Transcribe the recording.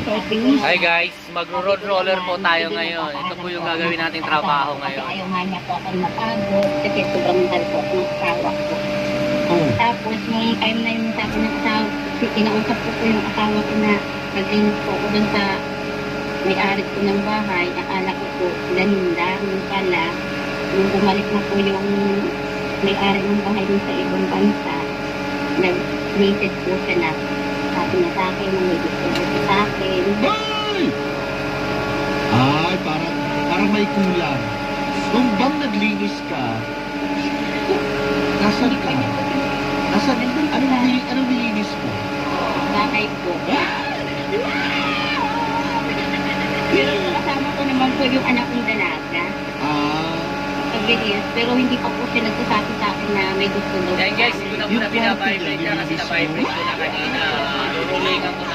Hi guys, magro-road roller po tayo ngayon. Ito po yung gagawin nating trabaho ngayon. Ayaw nga niya po ako mapagod kasi sobrang mahal po ng asawa ko. Tapos nung time na yun sabi ng asawa, kinausap ko po yung asawa ko na maglinis po ako dun sa may-ari ko ng bahay. Akala ko po ganinda. Nung pala, nung bumalik na po yung may-ari ng bahay dun sa ibang bansa, nag-message po siya na sabi niya sa akin na may gusto ko sa akin. Ay, parang may kulang. Nung bang naglinis ka, nasan ka? Nasan? Anong nilinis mo? Bahay po. Pero kasama ko naman po yung anak kong dalaga. Paglinis, pero hindi pa po siya nagsasabi sa akin na may gusto daw. Yan guys, hindi ko na muna binabibrate na kasi na-vibrate ko na kanina. Rurulingan ko na